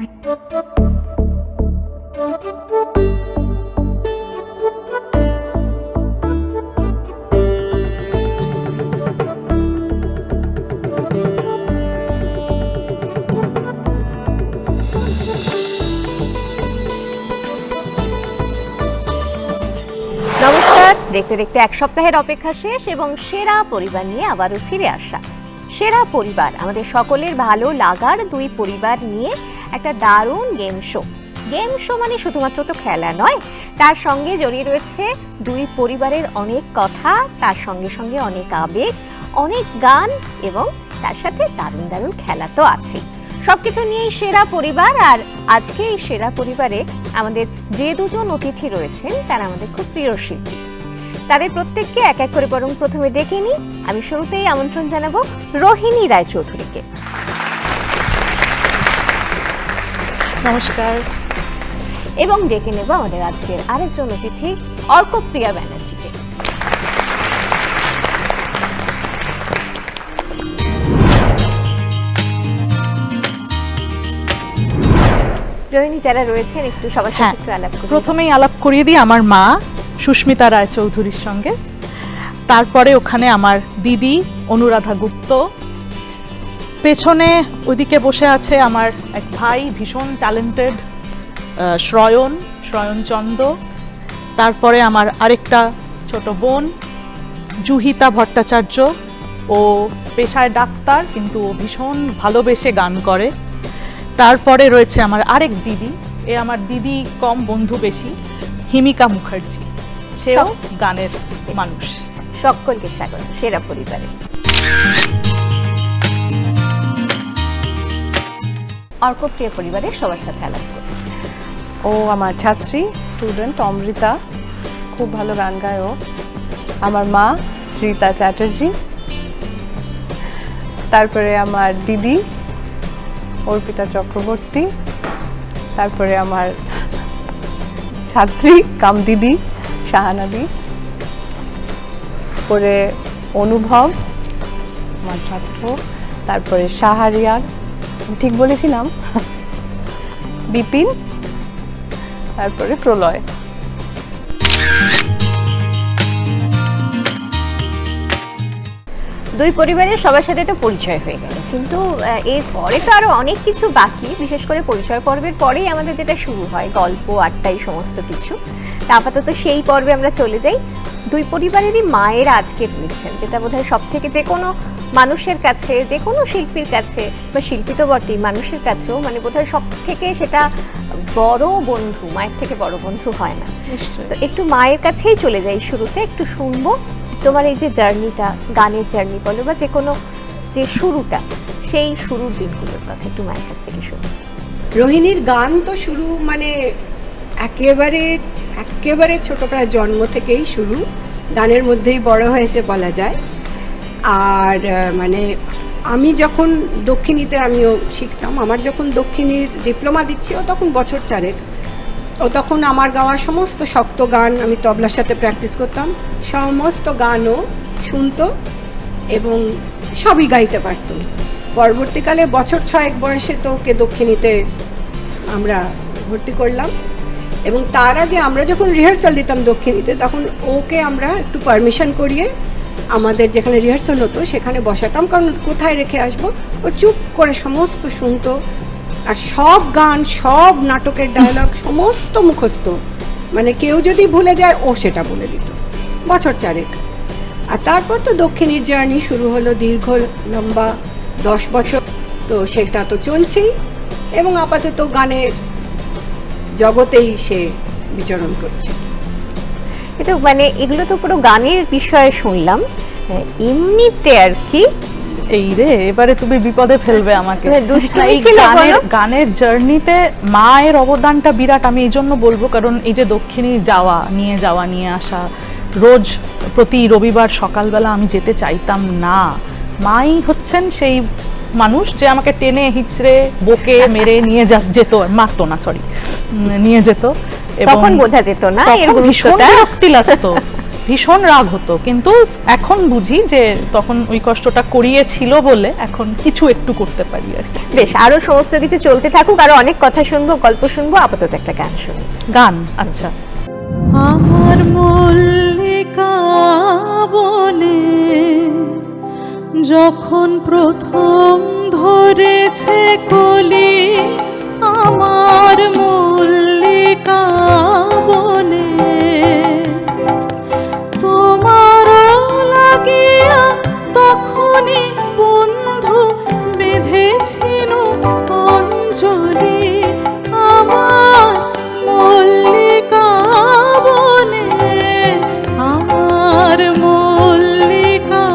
নমস্কার, দেখতে দেখতে এক সপ্তাহের অপেক্ষা শেষ এবং সেরা পরিবার নিয়ে আবারও ফিরে আসা। সেরা পরিবার আমাদের সকলের ভালো লাগার দুই পরিবার নিয়ে একটা দারুণ গেম শো। গেম শো মানে শুধুমাত্র তো খেলা নয়, তার সঙ্গে জড়িয়ে রয়েছে দুই পরিবারের অনেক কথা, তার সঙ্গে সঙ্গে অনেক আবেগ, অনেক গান এবং তার সাথে দারুণ দারুণ খেলা তো আছেই। সবকিছু নিয়েই সেরা পরিবার। আর আজকে এই সেরা পরিবারে আমাদের যে দুজন অতিথি রয়েছেন তারা আমাদের খুব প্রিয় শিল্পী। তাদের প্রত্যেককে এক এক করে বরং প্রথমে ডেকে নিই। আমি শুরুতেই আমন্ত্রণ জানাবো রোহিণী রায়চৌধুরীকে। নমস্কার। এবং ডেকে নেব আমাদের আজকের আরেকজন অতিথি অর্কপ্রিয়া ব্যানার্জিকে। রোহিণী, যারা রয়েছেন একটু সবার সাথে একটু আলাপ করি। প্রথমেই আলাপ করিয়ে দিই আমার মা সুস্মিতা রায়চৌধুরীর সঙ্গে, তারপরে ওখানে আমার দিদি অনুরাধা গুপ্ত, পেছনে ওইদিকে বসে আছে আমার এক ভাই ভীষণ ট্যালেন্টেড শ্রয়ণ চন্দ, তারপরে আমার আরেকটা ছোট বোন জুহিতা ভট্টাচার্য, ও পেশায় ডাক্তার কিন্তু ও ভীষণ ভালোবেসে গান করে। তারপরে রয়েছে আমার আরেক দিদি, এ আমার দিদি কম বন্ধু বেশি, হিমিকা মুখার্জি, সেও গানের মানুষ। সকলকে স্বাগত সেরা পরিবারে। অর্কপ্রিয়া পরিবারের সবার সাথে আলাপ করি। ও আমার ছাত্রী, স্টুডেন্ট অমৃতা, খুব ভালো গান গায় ও। আমার মা রীতা চ্যাটার্জি, তারপরে আমার দিদি অর্পিতা চক্রবর্তী, তারপরে আমার ছাত্রী কাম দিদি শাহানাদি, পরে অনুভব আমার ছাত্র, তারপরে শাহরিয়ার, ঠিক বলেছিলাম, বিপিন, তারপরে প্রলয়। দুই পরিবারের সবার সাথে তো পরিচয় হয়ে গেল, কিন্তু এরপরে তো আরো অনেক কিছু বাকি। বিশেষ করে পরিচয় পর্বের পরেই আমাদের যেটা শুরু হয় গল্প আড্ডাই সমস্ত কিছু। তা আপাতত সেই পর্বে আমরা চলে যাই। দুই পরিবারেরই মায়ের আজকে রয়েছেন, যেটা বোধহয় সব থেকে যে কোনো মানুষের কাছে, যে কোনো শিল্পীর কাছে, বা শিল্পী তো বটেই, মানুষের কাছেও মানে বোধহয় সব থেকে সেটা বড় বন্ধু, মায়ের থেকে বড় বন্ধু হয় না। তো একটু মায়ের কাছেই চলে যাই শুরুতে, একটু শুনবো তোমার এই যে জার্নিটা, গানের জার্নি বলো বা যে কোনো যে শুরুটা, সেই শুরুর দিনগুলোর কথা একটু মায়ের কাছ থেকে শুনি। রোহিণীর গান তো শুরু মানে একেবারে ছোট, প্রায় জন্ম থেকেই শুরু, গানের মধ্যেই বড় হয়েছে বলা যায়। আর মানে আমি যখন দক্ষিণীতে আমিও শিখতাম, আমার যখন দক্ষিণীর ডিপ্লোমা দিচ্ছি ও তখন বছর 4 ও তখন আমার গাওয়া সমস্ত শক্ত গান আমি তবলার সাথে প্র্যাকটিস করতাম, সমস্ত গানও শুনতো এবং সবই গাইতে পারতো। পরবর্তীকালে বছর 6 বয়সে তো ওকে দক্ষিণীতে আমরা ভর্তি করলাম এবং তার আগে আমরা যখন রিহার্সাল দিতাম দক্ষিণীতে, তখন ওকে আমরা একটু পারমিশন করিয়ে আমাদের যেখানে রিহার্সাল হতো সেখানে বসাতাম, কারণ কোথায় রেখে আসবো, ও চুপ করে সমস্ত শুনতো। আর সব গান, সব নাটকের ডায়লগ সমস্ত মুখস্থ, মানে কেউ যদি ভুলে যায় ও সেটা বলে দিত, বছর 4। আর তারপর তো দক্ষিণীর জার্নি শুরু হলো, দীর্ঘ লম্বা 10 বছর, তো সেটা তো চলছেই এবং আপাতত গানের জগতেই সে বিচরণ করছে। কিন্তু মানে এগুলো তো পুরো গানের বিষয়ে শুনলাম, এমনিতে আর কি এই রে, এবারে তুমি বিপদে ফেলবে আমাকে। দুষ্টুমি ছিল গানের জার্নিতে মায়ের অবদানটা বিরাট। আমি এই জন্য বলবো কারণ এই যে দক্ষিণী নিয়ে আসা, রোজ প্রতি রবিবার সকালবেলা আমি যেতে চাইতাম না, মাই হচ্ছেন সেই মানুষ যে আমাকে টেনে হিচড়ে বকে মেরে নিয়ে যেত, মারতো না, সরি, নিয়ে যেত। তখন বোঝা যেত না এর গুরুত্বটা, বিরক্তি লাগতো ভীষণ রাগ হতো, কিন্তু এখন বুঝি যে তখন ওই কষ্টটা করিয়েছিল বলে এখন কিছু একটু করতে পারি আর কি। বেশ, আরো সমস্ত কিছু চলতে থাকুক, আরো অনেক কথা শুনবো, গল্প শুনবো, আপাতত একটা গান শুনি। গান, আচ্ছা। আমার মল্লিকা বনে যখন প্রথম ধরেছে কলি, আমার মল্লিকা বনে তোমারও লাগিয়া তখনই বন্ধু বেঁধেছিল অঞ্জলি, আমার মল্লিকা বনে, আমার মল্লিকা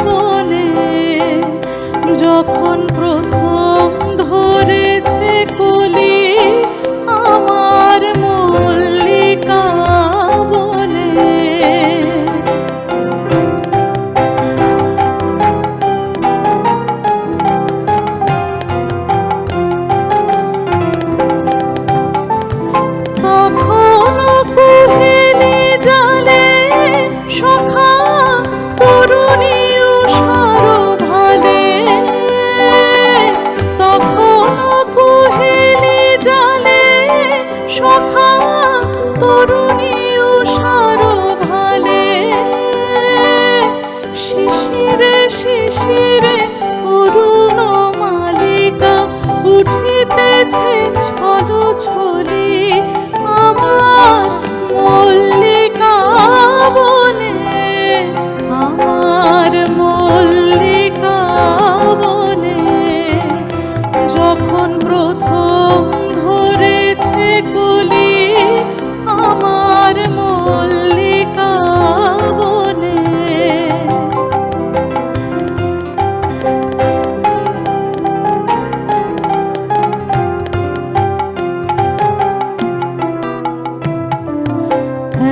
বনে যখন প্রথম ধরেছে কলি, আমার মল্লিকা বনে। তখনও কুহেলি জানে সখা তরুণী উষার ভালে, তখনও কুহেলি জানে সখা তরুণী উষার ভালে, শিশিরে শিশিরে অরুণ মালিকা উঠিতেছে ছলো ছলি, আমার মল্লিকা বনে, আমার মল্লিকা বনে যখন প্রথম ধরেছে কলি, আমার মল্লিকা বনে।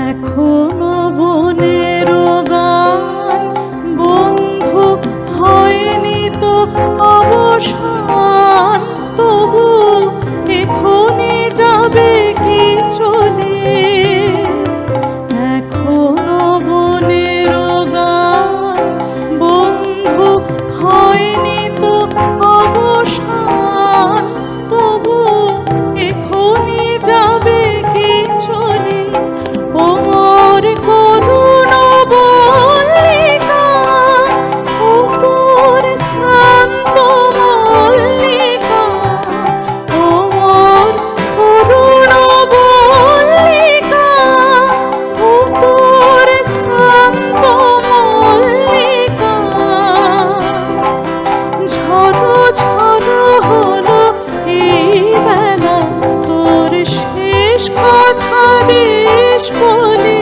এখনো বনের গান বন্ধু হয়নি তো অবসান, তবু এখনই যাবে কি চলে, এখনো বনের গান বন্ধু হয়নি তো অবসান, তবু এখনই যাবে কি চলে, ওমর করুণ মল্লিকা, ও তোর শান্ত মল্লিকা, ওমর করুণ মল্লিকা, ও তোর শান্ত মল্লিকা, ঝড়ো ঝড়ো হলো এই বেলা তোর শেষ কথা দেশ বলে,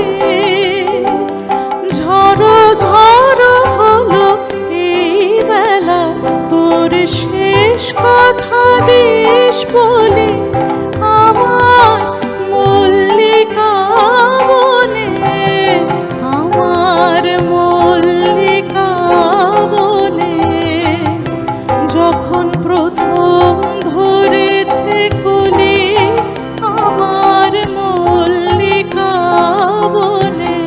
ঝড়ো ঝড়ো হলো এই বেলা তোর শেষ কথা দেশ বলে, আমার মল্লিকা বনে, আমার মল্লিকা বনে যখন প্রথম ধরেছে কলি, আমার মল্লিকা বনে।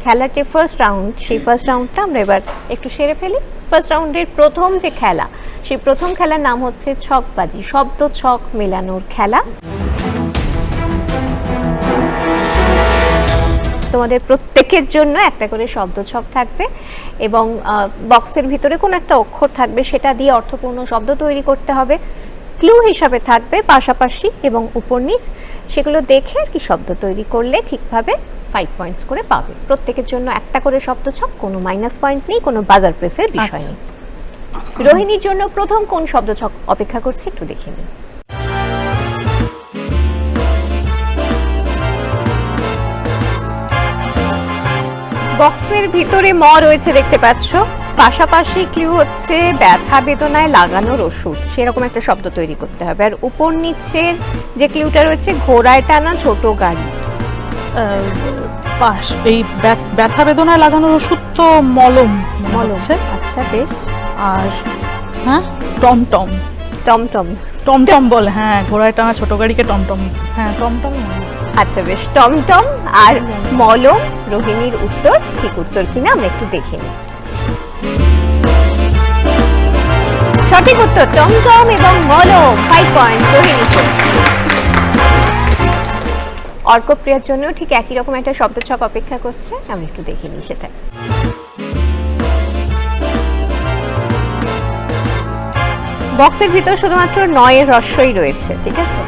খেলার যে ফার্স্ট রাউন্ড, সেই ফার্স্ট রাউন্ডটা আমরা এবার একটু সেরে ফেলি। ফার্স্ট রাউন্ডের প্রথম যে খেলা, সেই প্রথম খেলার নাম হচ্ছে ছকবাজি, শব্দ ছক মেলানোর খেলা। তোমাদের প্রত্যেকের জন্য একটা করে শব্দ ছক থাকবে এবং বক্সের ভিতরে কোনো একটা অক্ষর থাকবে, সেটা দিয়ে অর্থপূর্ণ শব্দ তৈরি করতে হবে। ক্লু হিসাবে থাকবে পাশাপাশি এবং উপর নিচ, সেগুলো দেখে আর কি শব্দ তৈরি করলে ঠিকভাবে 5 পয়েন্টস করে পাবে। প্রত্যেকের জন্য একটা করে শব্দ ছক, কোনো মাইনাস পয়েন্ট নেই, কোনো বাজার প্রেসের বিষয় নেই। রোহিণীর জন্য প্রথম কোন শব্দ ছক অপেক্ষা করছি একটু দেখে নিই। বক্সের ভিতরে ম রয়েছে দেখতে পাচ্ছ, পাশাপাশি ক্লু হচ্ছে ব্যথা বেদনায় লাগানোর ওষুধ, সেরকম একটা শব্দ তৈরি করতে হবে। আর উপর নিচের যে ক্লুটা রয়েছে ঘোড়ায় টানা ছোট গাড়ি, এই ব্যথা বেদনায় লাগানোর ওষুধ তো মলম মনে হচ্ছে। আচ্ছা বেশ। আর হ্যাঁ টমটম, টমটম। টমটম বলে, হ্যাঁ, ঘোড়ায় টানা ছোট গাড়িকে টমটম, হ্যাঁ টমটম। আচ্ছা বেশ, টমটম আর মলম রোহিণীর উত্তর ঠিক উত্তর কিনা আমরা একটু দেখে নিই। সঠিক উত্তর টমটম এবং মলম, 5 পয়েন্ট রোহিণীকে। অর্কপ্রিয়ার জন্য ঠিক একই রকম একটা শব্দছক অপেক্ষা করছে, আমরা একটু দেখে নিই সেটা। বক্সের ভিতর শুধুমাত্র 9 হ্রস্বই রয়েছে, ঠিক আছে।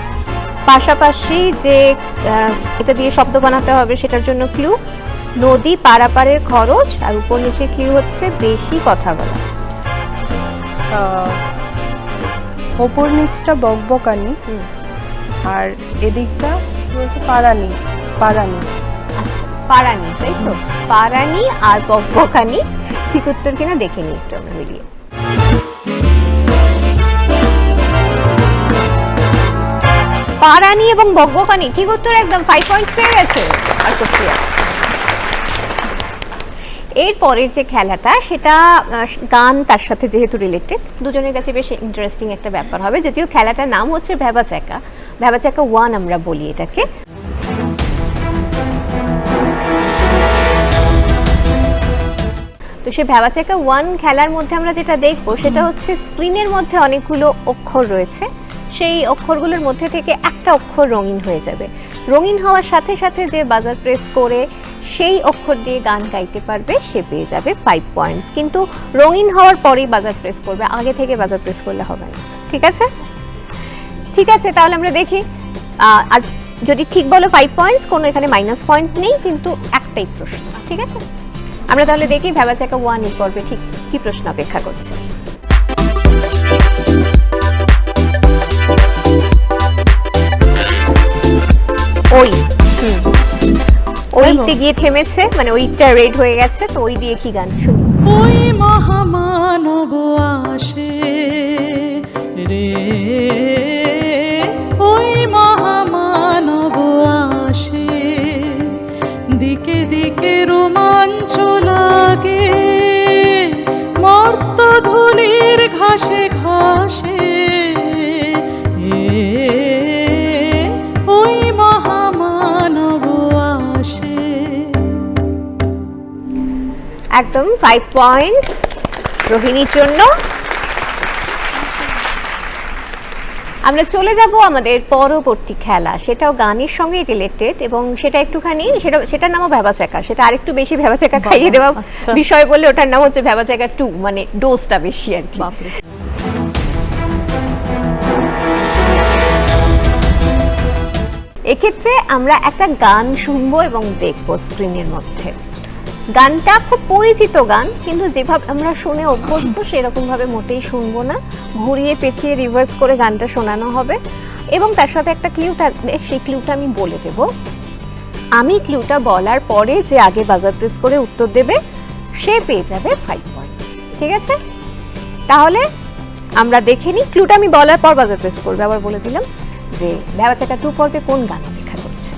পাশাপাশি যে এটা দিয়ে শব্দ বানাতে হবে সেটার জন্য ক্লু নদী পারাপারের খরচ, আর উপর নিচে ক্লু হচ্ছে বেশি কথা বলা। ওপর নিচটা বকবকানি, আর এদিকটা বলছে পারানি। পারানি, আচ্ছা পারানি, তাই তো? পারানি আর বকবকানি ঠিক উত্তর কিনা দেখে নিই একটু আমরা মিলিয়ে। পারানি এবং বকবকানি ঠিক উত্তর, একদম 5 পয়েন্ট পেয়ে গেছে অর্কপ্রিয়া। এর পরের যে খেলাটা সেটা গান তার সাথে যেহেতু রিলেটেড, দুজনের কাছে বেশ ইন্টারেস্টিং একটা ব্যাপার হবে, যদিও খেলাটার নাম হচ্ছে ভ্যাবাচ্যাকা। ভ্যাবাচ্যাকা 1 আমরা বলি এটাকে। তো সেই ভ্যাবাচ্যাকা 1 খেলার মধ্যে আমরা যেটা দেখবো সেটা হচ্ছে স্ক্রিনের মধ্যে অনেকগুলো অক্ষর রয়েছে, সেই অক্ষরগুলোর মধ্যে থেকে একটা অক্ষর রঙিন হয়ে যাবে। রঙিন হওয়ার সাথে সাথে যে বাজার প্রেস করে সেই অক্ষর দিয়ে গান গাইতে পারবে সে পেয়ে যাবে 5 পয়েন্টস। কিন্তু রঙিন হওয়ার পরেই বাজার প্রেস করবে, আগে থেকে বাজার প্রেস করলে হবে না, ঠিক আছে? ঠিক আছে, তাহলে আমরা দেখি। আর যদি ঠিক বলো 5 পয়েন্টস, কোনো এখানে মাইনাস পয়েন্ট নেই, কিন্তু একটাই প্রশ্ন, ঠিক আছে? আমরা তাহলে দেখি ভ্যাবাচ্যাকা 1 এর পর্বে ঠিক কি প্রশ্ন অপেক্ষা করছে। ওই ওইতে গিয়ে থেমেছে, মানে ওইটা রেড হয়ে গেছে, তো ওই দিয়ে কি গান শুনি? ওই মহামানব আসে রে, ওই মহামানব আসে, দিকে দিকে রোমাঞ্চ লাগে, মর্ত ধুলির ঘাসে ঘাসে, ওই মহামানব আসে। একদম 5 পয়েন্টস রোহিণীর জন্য। আমরা চলে যাব আমাদের পরবর্তী খেলা, সেটাও গানের সঙ্গে রিলেটেড এবং সেটা একটুখানি সেটার নামও ভ্যাবাচ্যাকা। সেটা আরেকটু বেশি ভ্যাবাচ্যাকা খাইয়ে দেওয়া বিষয় বললে ওটার নাম হচ্ছে ভ্যাবাচ্যাকা 2, মানে ডোজটা বেশি আর কি। এক্ষেত্রে আমরা একটা গান শুনবো এবং দেখবো স্ক্রিনের মধ্যে। গানটা খুব পরিচিত গান, কিন্তু যেভাবে আমরা শুনে অভ্যস্ত সেরকম ভাবে মোটেই শুনবো না, ঘুরিয়ে পেঁচিয়ে রিভার্স করে গানটা শোনানো হবে এবং তার সাথে একটা ক্লু থাকবে, সেই ক্লুটা আমি বলে দেব। আমি ক্লুটা বলার পরে যে আগে বাজার প্রেস করে উত্তর দেবে সে পেয়ে যাবে 5 পয়েন্ট, ঠিক আছে? তাহলে আমরা দেখে নিই, ক্লুটা আমি বলার পর বাজার প্রেস করবে। আবার বলে দিলাম যে ভ্যাবাচ্যাকা 2 পর্বে কোন গান অপেক্ষা করছে।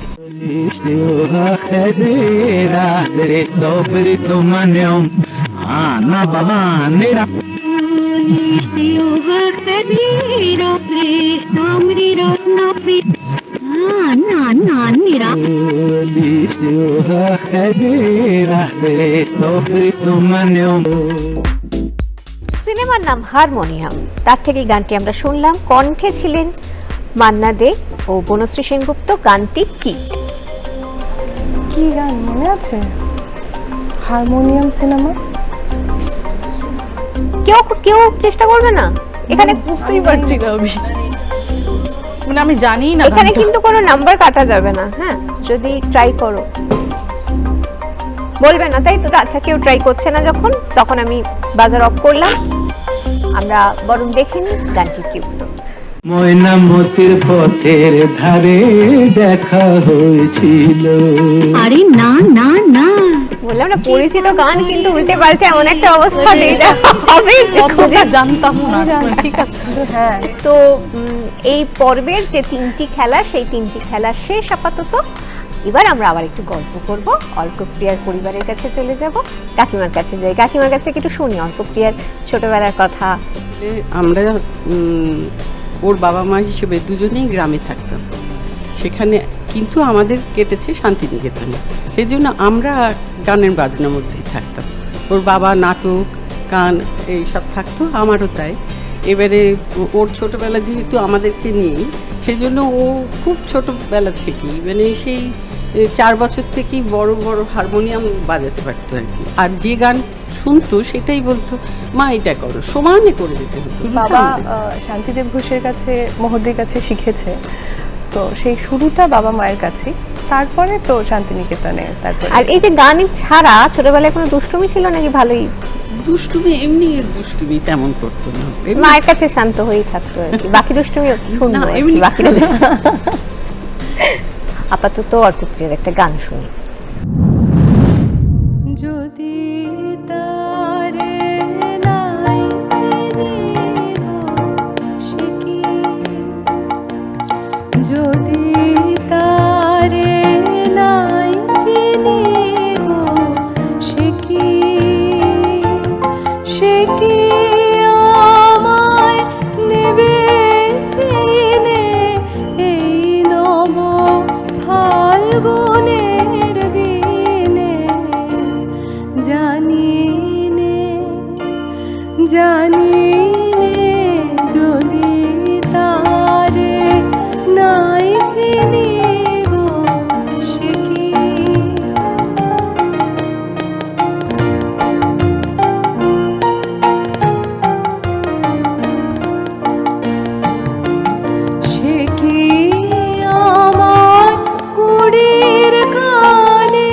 সিনেমার নাম হারমোনিয়াম, তার থেকে গানটি আমরা শুনলাম। কণ্ঠে ছিলেন মান্না দে ও বনশ্রী সেনগুপ্ত। গানটি কি? কি গান মনে আছে? Harmonium cinema. কেউ চেষ্টা করবে না? এখানে বুঝতেই পারছি না আমি, মানে আমি জানি না। এখানে কিন্তু কোনো নাম্বার কাটা যাবে না, হ্যাঁ? যদি ট্রাই করো বলবে না, তাই তো? আচ্ছা, কেউ ট্রাই করছে না যখন, তখন আমি বাজার অফ করলাম। আমরা বরং দেখে নিই গানটির কি উত্তর। ময়নামতির পথের ধারে দেখা হয়েছিল। আরে না না না, বললাম না পরিচিত গান, কিন্তু উল্টে পাল্টে এমন একটা অবস্থা দিয়ে দেওয়া হবে যে অতটা জানতাম না। ঠিক আছে, হ্যাঁ। তো এই পর্বের যে 3টি খেলা, সেই 3টি খেলা শেষ আপাতত। এবার আমরা আবার একটু গল্প করব, অর্কপ্রিয়ার পরিবারের কাছে চলে যাব, কাকিমার কাছে যাই। কাকিমার কাছে একটু শুনি অর্কপ্রিয়ার ছোটবেলার কথা। আমরা ওর বাবা মা হিসেবে দুজনেই গ্রামে থাকতাম, সেখানে কিন্তু আমাদের কেটেছে শান্তিনিকেতনে। সেই জন্য আমরা গানের বাজনার মধ্যেই থাকতাম। ওর বাবা নাটক গান এইসব থাকতো, আমারও তাই। এবারে ওর ছোটোবেলা যেহেতু আমাদেরকে নিয়েই, সেই জন্য ও খুব ছোটোবেলা থেকেই মানে সেই 4 বছর থেকেই বড় বড় হারমোনিয়াম বাজাতে পারতো আর কি। আর যে গান শুনতো সেটাই বলতো, মা এটা করো, সমানে করে দিতে হতো। বাবা শান্তিদেব ঘোষের কাছে, মোহরদির কাছে শিখেছে, তো সেই শুরুটা বাবা মায়ের কাছেই, তারপরে তো শান্তিনিকেতনে। তারপরে আর এই যে গান ছাড়া ছোটবেলায় কোনো দুষ্টুমি ছিল নাকি? ভালোই দুষ্টুমি, এমনি দুষ্টুমি তেমন করতো না, এমনি মায়ের কাছে শান্ত হয়েই থাকতো আর কি, বাকি দুষ্টুমি শুনবো না, আর কি, এমনি বাকিটা আপাতত অর্কপ্রিয়ার একটা গান শুনি। যদি তারে নাই চিনি গো সে কি, যদি তারে নাই চিনি গো সে কি, সে কি আমায় নেবে চিনে এই নব ফাল্গুনের দিনে, জানি নে যদি তারে নাই চিনি গো সে কি। সে কি আমার কুড়ির কানে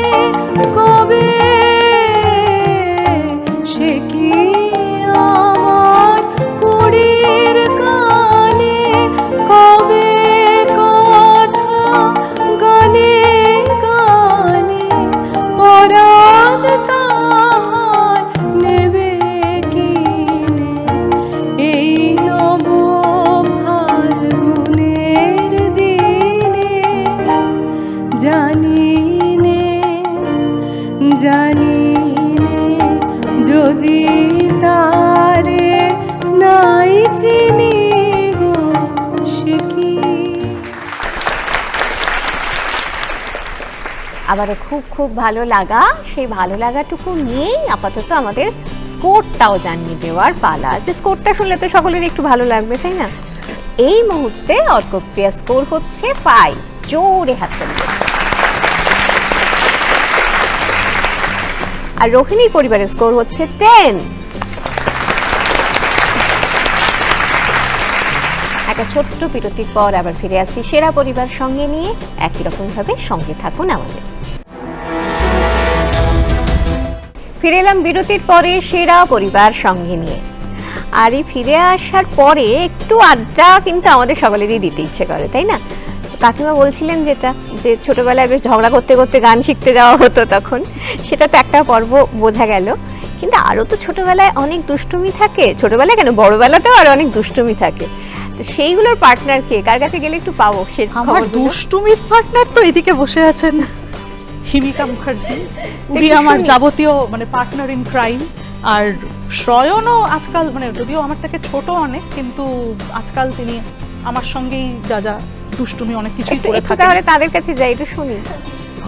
কবে, সে কি আমার কুড়ির কানে কবে কথা গানে গানে, পরাণ তাহার নেবে কিনে এই নব ফাল্গুনের দিনে, জানি নে যদি তারে নাই চিনি গো সে কি। আবারও খুব খুব ভালো লাগা, সেই ভালো লাগাটুকু নিয়েই আপাতত আমাদের স্কোরটাও জানিয়ে দেওয়ার পালা। যে স্কোরটা শুনলে তো সকলের একটু ভালো লাগবে, তাই না? এই মুহূর্তে অর্কপ্রিয়া স্কোর হচ্ছে 5, জোরে হাততালি দিন। আর রোহিণীর পরিবারের স্কোর হচ্ছে 10। একটা ছোট্ট বিরতির পর আবার ফিরে আসছি সেরা পরিবার সঙ্গে নিয়ে। একই রকম ভাবে সঙ্গে থাকুন আমাদের। ফিরে এলাম বিরতির পরে সেরা পরিবার সঙ্গে নিয়ে। আর এই ফিরে আসার পরে একটু আড্ডা কিন্তু আমাদের সকলেরই দিতে ইচ্ছে করে, তাই না? কাকিমা বলছিলেন যেটা, যে ছোটবেলায় বেশ ঝগড়া করতে করতে গান শিখতে যাওয়া হতো, তখন সেটা তো একটা পর্ব বোঝা গেল। কিন্তু আরও তো ছোটবেলায় অনেক দুষ্টুমি থাকে, ছোটবেলায় কেন বড়বেলাতেও আরো অনেক দুষ্টুমি থাকে। তো সেইগুলোর পার্টনার কে, কার কাছে গেলে একটু পাবো সে আমার খবরগুলো? দুষ্টুমির পার্টনার তো এদিকে বসে আছেন হিমিকা মুখার্জি, উনি আমার শুনি। যাবতীয় মানে পার্টনার ইন ক্রাইম। আর শ্রয়নও আজকাল মানে যদিও আমার থেকে ছোট অনেক, কিন্তু আজকাল তিনি আমার সঙ্গেই যা যা দুষ্টুমি অনেক কিছুই করে একটু থাকেন। তাহলে তাদের কাছে যাই, একটু শুনি।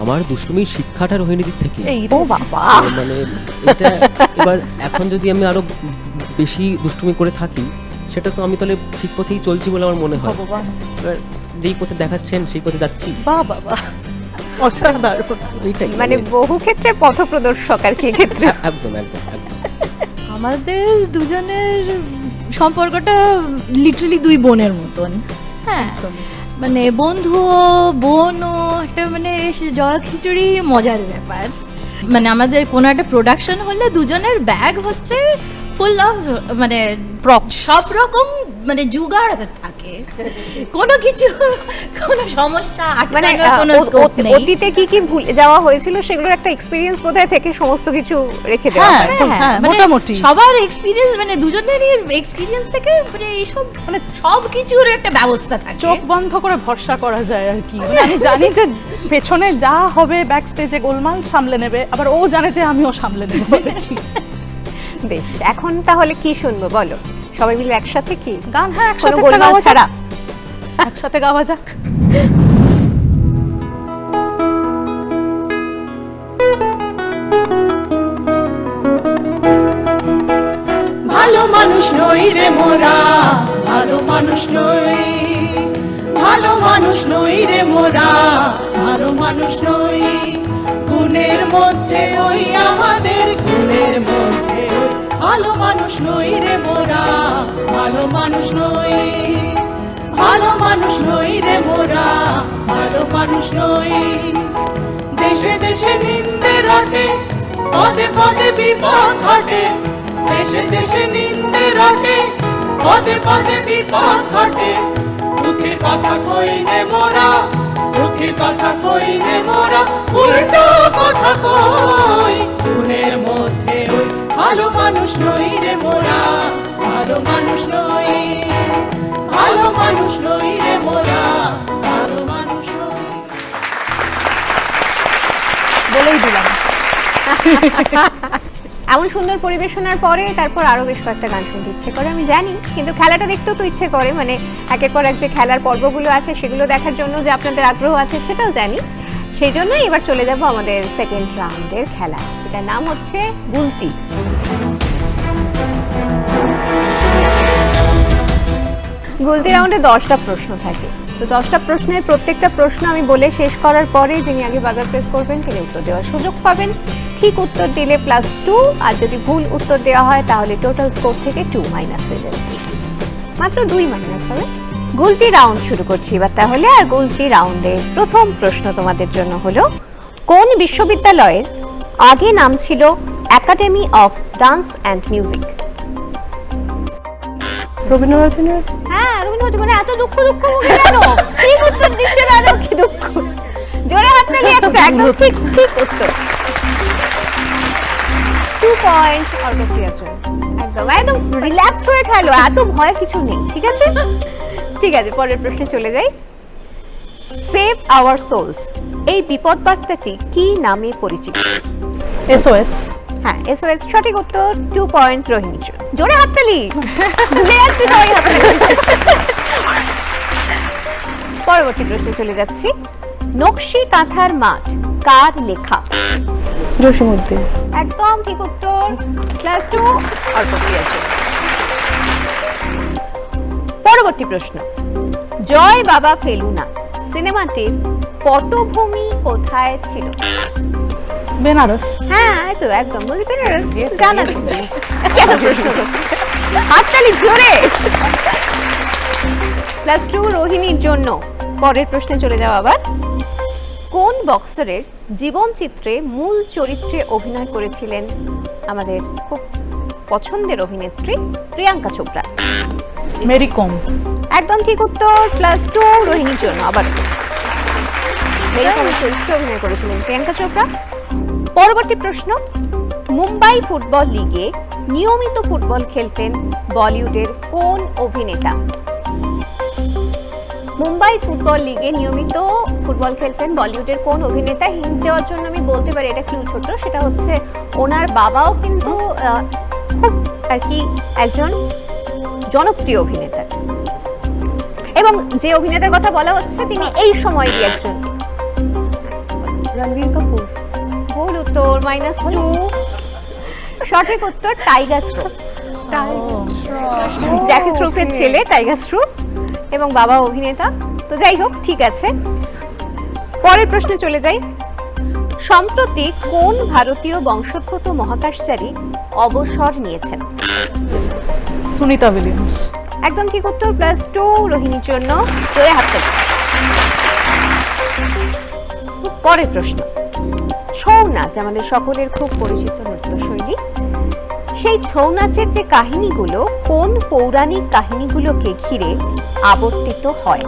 আমার দুষ্টুমির শিক্ষাটা রোহিণীদির থেকে। এই ও বাবা, মানে এটা এবার এখন যদি আমি আরো বেশি দুষ্টুমি করে থাকি, সেটা তো আমি তাহলে ঠিক পথেই চলছি বলে আমার মনে হয়। ভগবান, এবার যেই পথে দেখাচ্ছেন সেই পথে যাচ্ছি। বাহ বাবা, অসাধারণ। এইটাই মানে বহু ক্ষেত্রে পথপ্রদর্শক আর কি ক্ষেত্রে। একদম একদম একদম। আমাদের দুজনের সম্পর্কটা লিটারালি দুই বোনের মতন। হ্যাঁ, মানে বন্ধুও বোনও একটা মানে জগা খিচুড়ি মজার ব্যাপার। মানে আমাদের কোনো একটা প্রোডাকশন হলে দুজনের ব্যাগ হচ্ছে ফুল অফ মানে সব রকম মানে জুগাড় থাকে, কোনো কিছু কোনো সমস্যা মানে আটকানোর কোনো স্কোপ নেই। অতীতে কি কি ভুলে যাওয়া হয়েছিল সেগুলোর একটা এক্সপেরিয়েন্স বোধহয় থেকে সমস্ত কিছু রেখে দেওয়া হ্যাঁ, হয়। হ্যাঁ, মানে মোটামুটি। সবার এক্সপিরিয়েন্স মানে দুজনেরই এক্সপিরিয়েন্স থেকে মানে এইসব মানে সব কিছুর একটা ব্যবস্থা থাকে। চোখ বন্ধ করে ভরসা করা যায় আর কি। মানে আমি জানি যে পেছনে যা হবে ব্যাক স্টেজে গোলমাল সামলে নেবে, আবার ও জানে যে আমিও সামলে নেব। বেশ, এখন তাহলে কি শুনবো বলো? সবাই মিলে একসাথে কি গান, হ্যাঁ, কোনো একসাথে একটা গোলমাল গাওয়া ছাড়া? যাক, একসাথে গাওয়া যাক। ভালো মানুষ নই রে মোরা, ভালো মানুষ নই, ভালো মানুষ নই রে মোরা, ভালো মানুষ নই। গুণের মধ্যে ওই আমাদের গুণের মধ্যে ওই ভালো মানুষ নই রে মোরা, ভালো মানুষ নই, ভালো মানুষ নই রে মোরা, ভালো মানুষ নই। দেশে দেশে নিন্দে রটে, পদে পদে বিপদ ঘটে, দেশে দেশে নিন্দে রটে, পদে পদে বিপদ ঘটে। মুখের কথা কইনে মোরা, মুখের কথা কইনে মোরা, উল্টো কথা কই। গুণের মধ্যে ওই ভালো মানুষ নই রে মোরা, ভালো মানুষ নই, ভালো মানুষ নই রে মোরা, ভালো মানুষ নই। বলেই দিলাম। এমন সুন্দর পরিবেশনার পরে তারপর আরো বেশ কয়েকটা গান শুনতে ইচ্ছে করে, আমি জানি, কিন্তু খেলাটা দেখতেও তো ইচ্ছে করে, মানে একের পর এক যে খেলার পর্বগুলো আছে সেগুলো দেখার জন্য যে আপনাদের আগ্রহ আছে সেটাও জানি। সেই জন্যই এবার চলে যাব আমাদের সেকেন্ড রাউন্ডের খেলা, যেটার নাম হচ্ছে গুলতি। গুলতি রাউন্ডে 10টা প্রশ্ন থাকে, তো 10টা প্রশ্নের প্রত্যেকটা প্রশ্ন আমি বলে শেষ করার পরে যিনি আগে বাজার প্রেস করবেন তিনি উত্তর দেওয়ার সুযোগ পাবেন। ঠিক উত্তর দিলে +2, আর যদি ভুল উত্তর দেওয়া হয় তাহলে টোটাল স্কোর থেকে 2 মাইনাস হয়ে যাবে, মাত্র 2 মাইনাস হবে। গুলতি রাউন্ড শুরু করছি এবার তাহলে। আর গুলতি রাউন্ডের প্রথম প্রশ্ন তোমাদের জন্য হলো, কোন বিশ্ববিদ্যালয়ের আগে নাম ছিল academy of dance and music? Rabindranath university. হ্যাঁ, রবীন্দ্রনাথ। মানে এত দুঃখ দুঃখ মুখে কেন? ঠিক উত্তর দিচ্ছে না, কি দুঃখ? জোরে হাত তালি একটা, একদম ঠিক ঠিক উত্তর। 2 পয়েন্ট অর্কপ্রিয়ার জন্য। একদম একদম রিল্যাক্সড হয়ে খেলো, এত ভয় কিছু নেই, ঠিক আছে? ঠিক আছে, পরের প্রশ্নে চলে যাই। সেভ আওয়ার সোলস এই বিপদ বার্তাটি কি নামে পরিচিত? SOS। হ্যাঁ, SOS সঠিক উত্তর। 2 পয়েন্ট রোহিণীর জন্য। জোরে হাততালি, ভুলে যাচ্ছি সবাই হাততালি। পরবর্তী প্রশ্নে চলে যাচ্ছি। নকশি কাঁথার মাঠ কার লেখা? জসীমউদ্দিন। একদম ঠিক উত্তর। +2 অর্কপ্রিয়ার জন্য। পরবর্তী প্রশ্ন। জয় বাবা ফেলুনা সিনেমাটির পটভূমি কোথায় ছিল? বেনারস। হ্যাঁ, এই তো একদম বলি বেনারস। জানা ছিল। কেন প্রশ্ন করছো? হাততালি জোরে। +2 রোহিণীর জন্য। পরের প্রশ্নে চলে যাও আবার। কোন বক্সারের জীবনচিত্রে মূল চরিত্রে অভিনয় করেছিলেন আমাদের খুব পছন্দের অভিনেত্রী প্রিয়াঙ্কা চোপড়া? মেরি কম। একদম ঠিক উত্তর। +2 রোহিণীর জন্য আবার। মেরি কমের চরিত্রে অভিনয় করেছিলেন প্রিয়াঙ্কা চোপড়া। পরবর্তী প্রশ্ন। মুম্বাই ফুটবল লিগে নিয়মিত ফুটবল খেলতেন বলিউডের কোন অভিনেতা? মুম্বাই ফুটবল লিগে নিয়মিত ফুটবল খেলতেন বলিউডের কোন অভিনেতা? হিন্ট দেওয়ার জন্য আমি বলতে পারি, এটা ক্লু ছোট, সেটা হচ্ছে ওনার বাবাও কিন্তু খুব আর কি একজন জনপ্রিয় অভিনেতা, এবং যে অভিনেতার কথা বলা হচ্ছে তিনি এই সময়ই একজন। রণবীর কাপুর। ভুল উত্তর। -2। সঠিক উত্তর টাইগার শ্রফ। জ্যাকি শ্রফের ছেলে টাইগার শ্রফ, এবং বাবা অভিনেতা। তো যাই হোক, ঠিক আছে। পরের প্রশ্নে চলে যাই। সম্প্রতি কোন ভারতীয় বংশোদ্ভূত মহাকাশচারী অবসর নিয়েছেন? সুনিতা উইলিয়ামস। একদম ঠিক উত্তর। +2 রোহিণীর জন্য। জোরে হাত তালি। পরের প্রশ্ন। ছৌ নাচ আমাদের সকলের খুব পরিচিত নৃত্যশৈলী। সেই ছৌ নাচের যে কাহিনীগুলো কোন পৌরাণিক কাহিনীগুলোকে ঘিরে আবর্তিত হয়?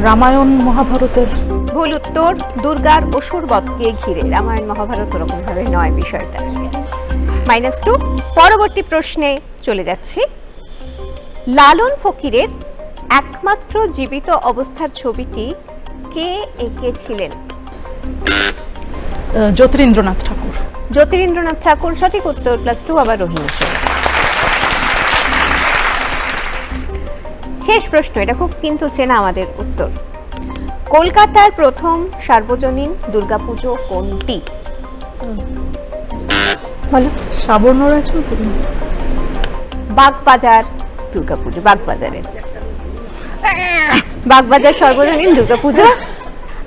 রামায়ণ মহাভারতের। ভুল উত্তর। দুর্গার অসুরবধকে ঘিরে। রামায়ণ মহাভারত ওরকম ভাবে নয় বিষয়টা। -2। পরবর্তী প্রশ্নে চলে যাচ্ছি। লালন ফকিরের একমাত্র জীবিত অবস্থার ছবিটি কে এঁকেছিলেন? জ্যোতিরিন্দ্রনাথ ঠাকুর। জ্যোতিরিন্দ্রনাথ ঠাকুর সঠিক উত্তর। +2 আবার রোহিণীর জন্য। শেষ প্রশ্ন, এটা খুব কিন্তু চেনা আমাদের উত্তর। কলকাতার প্রথম সার্বজনীন দুর্গাপুজো কোনটি? বলো। শ্রাবণরা চৌধুরী। বাগবাজার দুর্গাপুজো, বাগবাজারের বাগবাজার সর্বজনীন দুর্গাপুজো।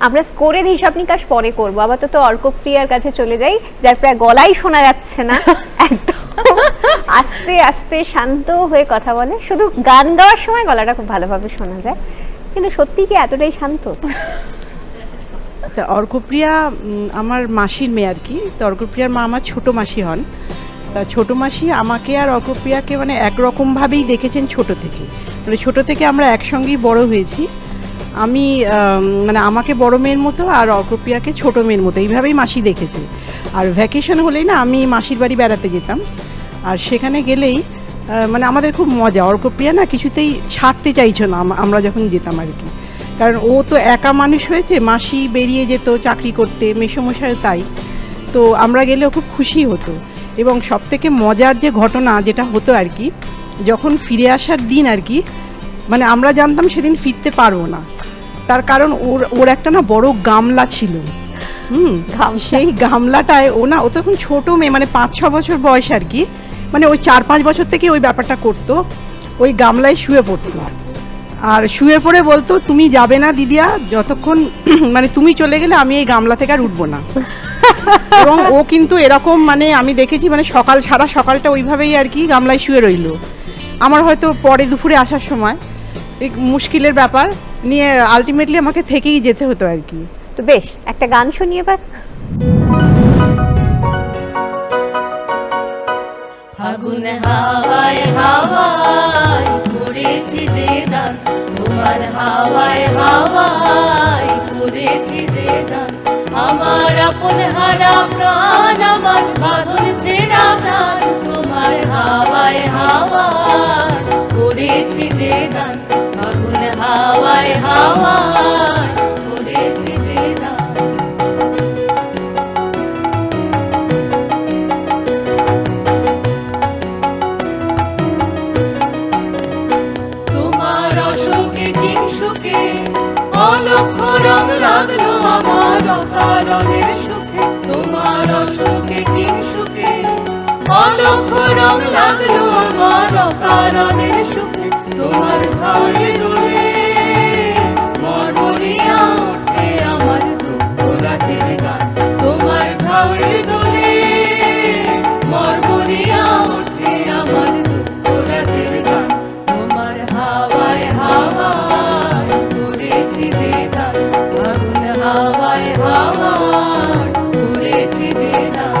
আমরা স্কোরের হিসাব নিকাশ পরে করবো, আপাতত অর্কপ্রিয়ার কাছে চলে যাই, যার প্রায় গলাই শোনা যাচ্ছে না, একদম আস্তে আস্তে শান্ত হয়ে কথা বলে। শুধু গান গাওয়ার সময় গলাটা খুব ভালোভাবে শোনা যায়, কিন্তু সত্যি কি এতটাই শান্ত? অর্কপ্রিয়া আমার মাসির মেয়ে আর কি। তো অর্কপ্রিয়ার মা আমার ছোটো মাসি হন। তা ছোটো মাসি আমাকে আর অর্কপ্রিয়াকে মানে একরকমভাবেই দেখেছেন ছোট থেকে, মানে ছোটো থেকে আমরা একসঙ্গেই বড় হয়েছি। আমি মানে আমাকে বড় মেয়ের মতো আর অর্কপ্রিয়াকে ছোটো মেয়ের মতো, এইভাবেই মাসি দেখেছে। আর ভ্যাকেশন হলেই না আমি মাসির বাড়ি বেড়াতে যেতাম, আর সেখানে গেলেই মানে আমাদের খুব মজা। অর্কপ্রিয়া না কিছুতেই ছাড়তে চাইছো না আমরা যখন যেতাম আর কি, কারণ ও তো একা মানুষ হয়েছে, মাসি বেরিয়ে যেত চাকরি করতে, মেসোমশাই তাই। তো আমরা গেলেও খুব খুশি হতো। এবং সবথেকে মজার যে ঘটনা যেটা হতো আর কি, যখন ফিরে আসার দিন আর কি, মানে আমরা জানতাম সেদিন ফিরতে পারবো না, তার কারণ ওর একটা না বড় গামলা ছিল। সেই গামলাটায় ও তখন ছোটো মেয়ে, মানে 5-6 বছর বয়স আর কি, মানে ওই 4-5 বছর থেকে ওই ব্যাপারটা করতো। ওই গামলায় শুয়ে পড়তো, আর শুয়ে পড়ে বলতো তুমি যাবে না দিদিয়া, যতক্ষণ মানে তুমি চলে গেলে আমি এই গামলা থেকে আর উঠবো না। এবং ও কিন্তু এরকম মানে আমি দেখেছি, মানে সারা সকালটা ওইভাবেই আর কি গামলায় শুয়ে রইলো। আমার হয়তো পরে দুপুরে আসার সময় এই মুশকিলের ব্যাপার নিয়ে আলটিমেটলি আমাকে থেকেই যেতে হতো আর কি। তো বেশ, একটা গান শুনি এবার। ফাগুন হাওয়ায় হাওয়ায় করেছি যে দান, তোমার হাওয়ায় হাওয়ায় করেছি যে দান। আমার আপন হারা প্রাণ, আমার বাঁধন ছেঁড়া প্রাণ, তোমার হাওয়ায় হাওয়ায় করেছি যে দান। ফাগুন হাওয়ায় হাওয়ায় করেছি যে দান। তোমার অশোকে কিংসুকে অলক্ষ রং লাগলো আমার অকারণের সুখে। তোমার অশোকে কিংসুকে অলক্ষ রং লাগলো আমার অকারণের সুখে। তোমার ঝাল দোলে মরমরিয়া ওঠে আমার দুঃখ রাতের গান। তোমার ঝাল দোলে মরমরিয়া ওঠে আমার দুঃখ রাতের গান। তোমার হাওয়ায় হাওয়ায় করেছি যে দান, ফাগুন হাওয়ায় হাওয়ায় করেছি যে দান।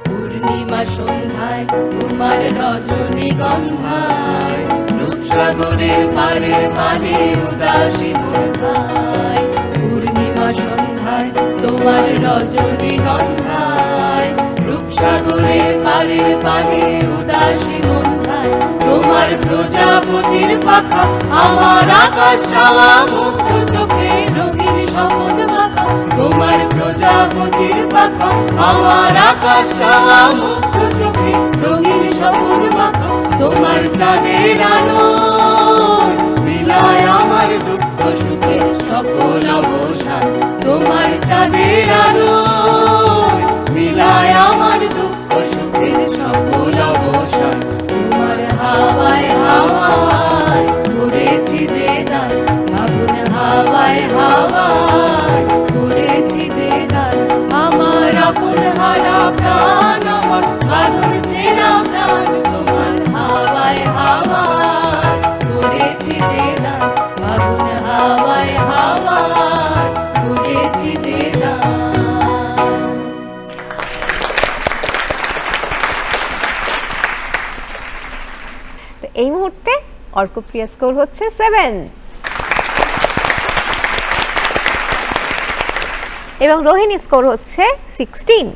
পূর্ণিমা সন্ধ্যায় তোমার রজনীগন্ধায়, রূপসাগরের পারের পানে উদাসী মন্ধায়। পূর্ণিমা সন্ধ্যায় তোমার রজনীগন্ধায়, রূপসাগরের পারের পানে উদাসী মন্ধায়। তোমার প্রজাপতির পাখা আমার আকাশ চাওয়া মুক্ত চোখে রঙিন স্বপন মাখা। তোমার প্রজাপতির পাখা আমার আকাশ চাওয়া মুক্ত চোখে রঙিন স্বপন মাখা। তোমার চাঁদের আলো মিলায় আমার দুঃখ সুখের সকল অবসান। তোমার চাঁদের আলো মিলায় আমার দুঃখ সুখের সকল অবসান। তোমার হাওয়ায় হাওয়ায় করেছি যে দান, ফাগুন হাওয়ায় হাওয়ায় করেছি যে দান। আমার আপন হারা প্রাণ, আমার বাঁধন ছেঁড়া প্রাণ, তোমার হাওয়ায় হাওয়ায় করেছি যে দান। ফাগুন হাওয়ায় হাওয়ায় করেছি যে দান। তো এই মুহূর্তে অর্কপ্রিয়া স্কোর হচ্ছে 7 এবং রোহিণী স্কোর হচ্ছে 16।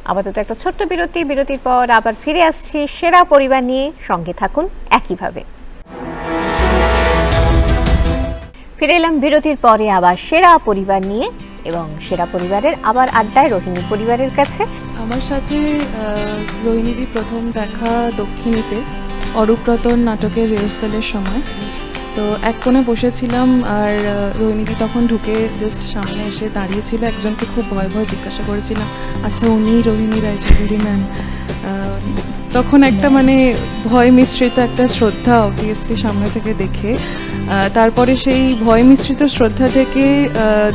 আপাতত একটা ছোট্ট বিরতির পর আবার ফিরে আসছি সেরা পরিবার নিয়ে, সঙ্গে থাকুন একইভাবে। ফিরে এলাম বিরতির পরে আবার সেরা পরিবার নিয়ে, এবং সেরা পরিবারের আবার আড্ডায় রোহিণী পরিবারের কাছে। আমার সাথে রোহিণীদি প্রথম দেখা দক্ষিণীতে অরূপরতন নাটকের রিহার্সালের সময়। তো এক কোণে বসেছিলাম, আর রোহিণীদি তখন ঢুকে জাস্ট সামনে এসে দাঁড়িয়েছিল। একজনকে খুব ভয় ভয় জিজ্ঞাসা করেছিলাম, আচ্ছা উনি রোহিণী রায়চৌধুরী ম্যাম? তখন একটা মানে ভয় মিশ্রিত একটা শ্রদ্ধা অবভিয়াসলি সামনে থেকে দেখে, তারপরে সেই ভয় মিশ্রিত শ্রদ্ধা থেকে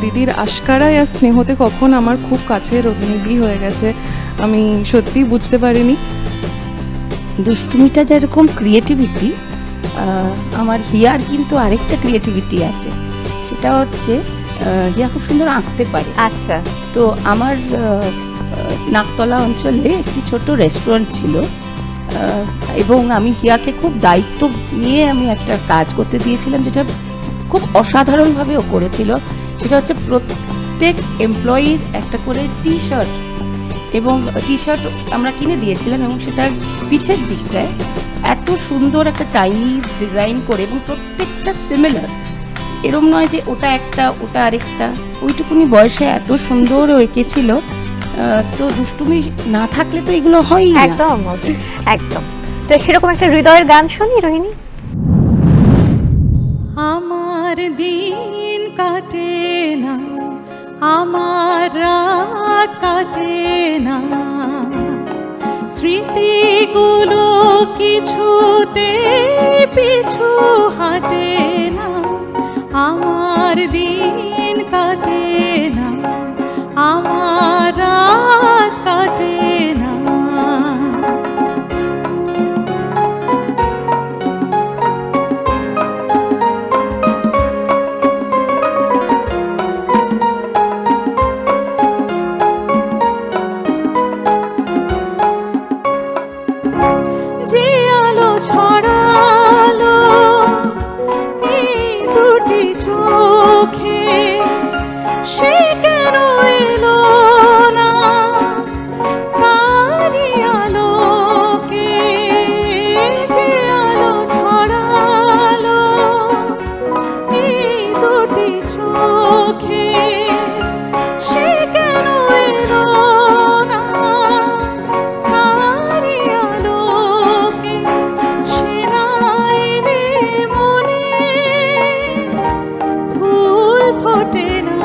দিদির আশকারায় আর স্নেহতে কখন আমার খুব কাছে রোহিণীদি হয়ে গেছে আমি সত্যিই বুঝতে পারিনি। দুষ্টুমিটা যেরকম ক্রিয়েটিভিটি, আমার হিয়ার কিন্তু আরেকটা ক্রিয়েটিভিটি আছে, সেটা হচ্ছে হিয়া খুব সুন্দর আঁকতে পারে। আচ্ছা। তো আমার নাকতলা অঞ্চলে একটি ছোট রেস্টুরেন্ট ছিল, এবং আমি হিয়াকে খুব দায়িত্ব নিয়ে আমি একটা কাজ করতে দিয়েছিলাম, যেটা খুব অসাধারণভাবে ও করেছিল। সেটা হচ্ছে প্রত্যেক এমপ্লয়ির একটা করে টি শার্ট, এবং টি শার্ট আমরা কিনে দিয়েছিলাম, এবং সেটার পিছের দিকটায় এত সুন্দর একটা চাইনিজ ডিজাইন করে, এবং প্রত্যেকটা সিমিলার, এরম নয় যে ওটা একটা ওটা আরেকটা। ওইটুকুনি বয়সে এত সুন্দর ও এঁকেছিল। তো দুষ্টুমি না থাকলে তো এগুলো হয়ই না। একদম একদম। তো সেরকম একটা হৃদয়ের গান শুনি রোহিণী। আমার দিন কাটে না, আমার রাত কাটে না, স্মৃতিগুলো কিছুতে পিছু হাঁটে না। আমার দিন কাটে না, আমার রাত কাটে না। যে আলো ছড়ালো এই দুটি চোখে, সে কেন এলো না তারি আলোকে? যে আলো ছড়ালো এই দুটি চোখে, সে কেন এলো না তারি আলোকে? সে না এলে মনে ফুল ফোটে না,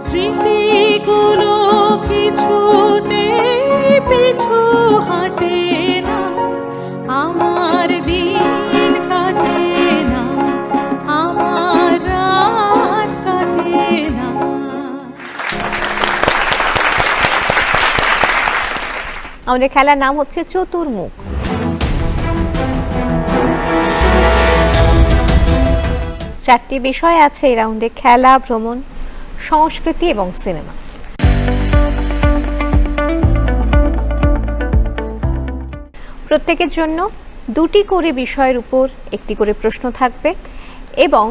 স্মৃতিগুলো কিছুতে পিছু হাঁটে না। আমার দিন কাটে না, আমার রাত কাটে না। আমাদের খেলার নাম হচ্ছে চতুর্মুখ। চারটি বিষয় আছে এই রাউন্ডে: খেলা, ভ্রমণ, সংস্কৃতি এবং সিনেমা। প্রত্যেকের জন্য দুটি করে বিষয়ের উপর একটি করে প্রশ্ন থাকবে, এবং